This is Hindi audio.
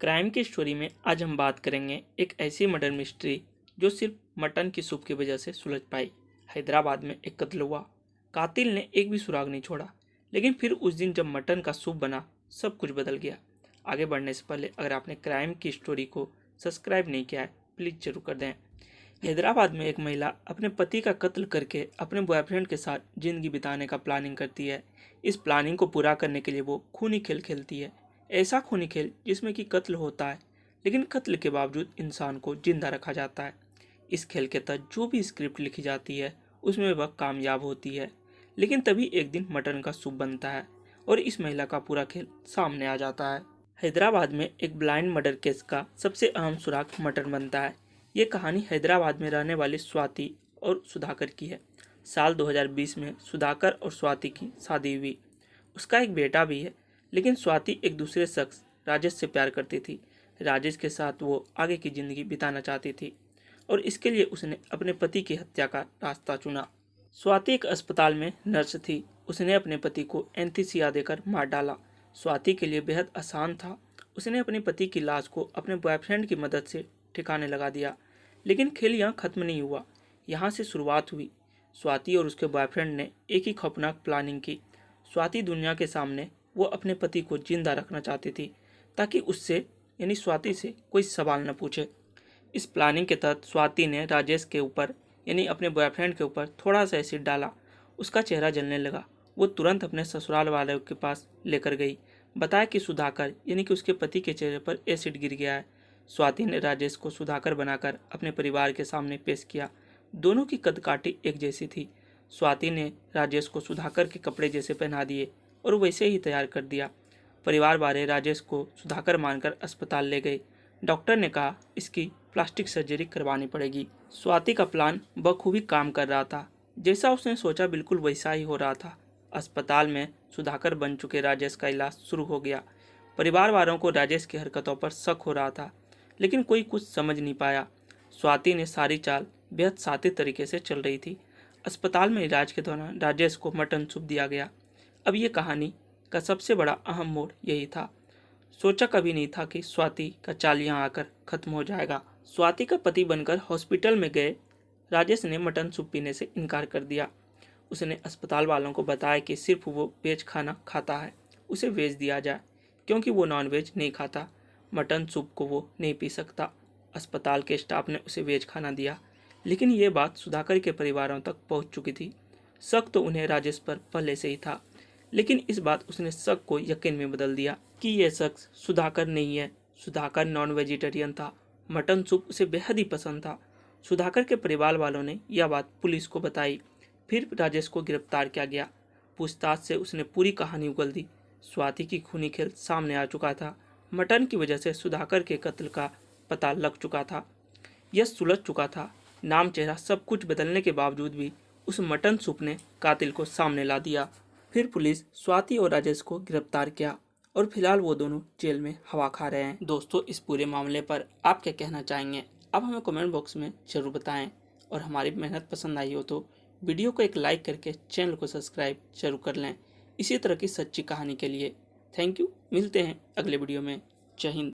क्राइम की स्टोरी में आज हम बात करेंगे एक ऐसी मर्डर मिस्ट्री जो सिर्फ मटन की सूप की वजह से सुलझ पाई। हैदराबाद में एक कत्ल हुआ। कातिल ने एक भी सुराग नहीं छोड़ा, लेकिन फिर उस दिन जब मटन का सूप बना सब कुछ बदल गया। आगे बढ़ने से पहले अगर आपने क्राइम की स्टोरी को सब्सक्राइब नहीं किया है प्लीज़ जरूर कर दें। हैदराबाद में एक महिला अपने पति का कत्ल करके अपने बॉयफ्रेंड के साथ जिंदगी बिताने का प्लानिंग करती है। इस प्लानिंग को पूरा करने के लिए वो खूनी खेल खेलती है। ऐसा खूनी खेल जिसमें कि कत्ल होता है, लेकिन कत्ल के बावजूद इंसान को जिंदा रखा जाता है। इस खेल के तहत जो भी स्क्रिप्ट लिखी जाती है उसमें वह कामयाब होती है। लेकिन तभी एक दिन मटन का सूप बनता है और इस महिला का पूरा खेल सामने आ जाता है। हैदराबाद में एक ब्लाइंड मर्डर केस का सबसे अहम सुराग मटन बनता है। ये कहानी हैदराबाद में रहने वाली स्वाति और सुधाकर की है। साल 2020 में सुधाकर और स्वाति की शादी हुई। उसका एक बेटा भी है, लेकिन स्वाति एक दूसरे शख्स राजेश से प्यार करती थी। राजेश के साथ वो आगे की जिंदगी बिताना चाहती थी और इसके लिए उसने अपने पति की हत्या का रास्ता चुना। स्वाति एक अस्पताल में नर्स थी। उसने अपने पति को एंथीसिया देकर मार डाला। स्वाति के लिए बेहद आसान था। उसने अपने पति की लाश को अपने बॉयफ्रेंड की मदद से ठिकाने लगा दिया। लेकिन खेल यहाँ खत्म नहीं हुआ, यहाँ से शुरुआत हुई। स्वाति और उसके बॉयफ्रेंड ने एक ही खौफनाक प्लानिंग की। स्वाति दुनिया के सामने वो अपने पति को जिंदा रखना चाहती थी ताकि उससे यानी स्वाति से कोई सवाल न पूछे। इस प्लानिंग के तहत स्वाति ने राजेश के ऊपर यानी अपने बॉयफ्रेंड के ऊपर थोड़ा सा एसिड डाला। उसका चेहरा जलने लगा। वो तुरंत अपने ससुराल वालों के पास लेकर गई। बताया कि सुधाकर यानी कि उसके पति के चेहरे पर एसिड गिर गया है। स्वाति ने राजेश को सुधाकर बनाकर अपने परिवार के सामने पेश किया। दोनों की कदकाठी एक जैसी थी। स्वाति ने राजेश को सुधाकर के कपड़े जैसे पहना दिए और वैसे ही तैयार कर दिया। परिवार वाले राजेश को सुधाकर मानकर अस्पताल ले गए। डॉक्टर ने कहा इसकी प्लास्टिक सर्जरी करवानी पड़ेगी। स्वाति का प्लान बखूबी काम कर रहा था। जैसा उसने सोचा बिल्कुल वैसा ही हो रहा था। अस्पताल में सुधाकर बन चुके राजेश का इलाज शुरू हो गया। परिवार वालों को राजेश की हरकतों पर शक हो रहा था, लेकिन कोई कुछ समझ नहीं पाया। स्वाति ने सारी चाल बेहद साथी तरीके से चल रही थी। अस्पताल में इलाज के दौरान राजेश को मटन सूप दिया गया। अब ये कहानी का सबसे बड़ा अहम मोड़ यही था। सोचा कभी नहीं था कि स्वाति का चाल यहाँ आकर खत्म हो जाएगा। स्वाति का पति बनकर हॉस्पिटल में गए राजेश ने मटन सूप पीने से इनकार कर दिया। उसने अस्पताल वालों को बताया कि सिर्फ वो वेज खाना खाता है, उसे वेज दिया जाए, क्योंकि वो नॉन वेज नहीं खाता। मटन सूप को वो नहीं पी सकता। अस्पताल के स्टाफ ने उसे वेज खाना दिया, लेकिन ये बात सुधाकर के परिवारों तक पहुंच चुकी थी। शक तो उन्हें राजेश पर पहले से ही था, लेकिन इस बात उसने शक को यकीन में बदल दिया कि यह शख्स सुधाकर नहीं है। सुधाकर नॉन वेजिटेरियन था। मटन सूप उसे बेहद ही पसंद था। सुधाकर के परिवार वालों ने यह बात पुलिस को बताई। फिर राजेश को गिरफ्तार किया गया। पूछताछ से उसने पूरी कहानी उगल दी। स्वाति की खूनी खेल सामने आ चुका था। मटन की वजह से सुधाकर के कत्ल का पता लग चुका था। यह सुलझ चुका था। नाम चेहरा सब कुछ बदलने के बावजूद भी उस मटन सूप ने कातिल को सामने ला दिया। फिर पुलिस स्वाति और राजेश को गिरफ्तार किया और फिलहाल वो दोनों जेल में हवा खा रहे हैं। दोस्तों, इस पूरे मामले पर आप क्या कहना चाहेंगे? आप हमें कमेंट बॉक्स में जरूर बताएं और हमारी मेहनत पसंद आई हो तो वीडियो को एक लाइक करके चैनल को सब्सक्राइब जरूर कर लें इसी तरह की सच्ची कहानी के लिए। Thank you. मिलते हैं अगले वीडियो में। जय हिंद।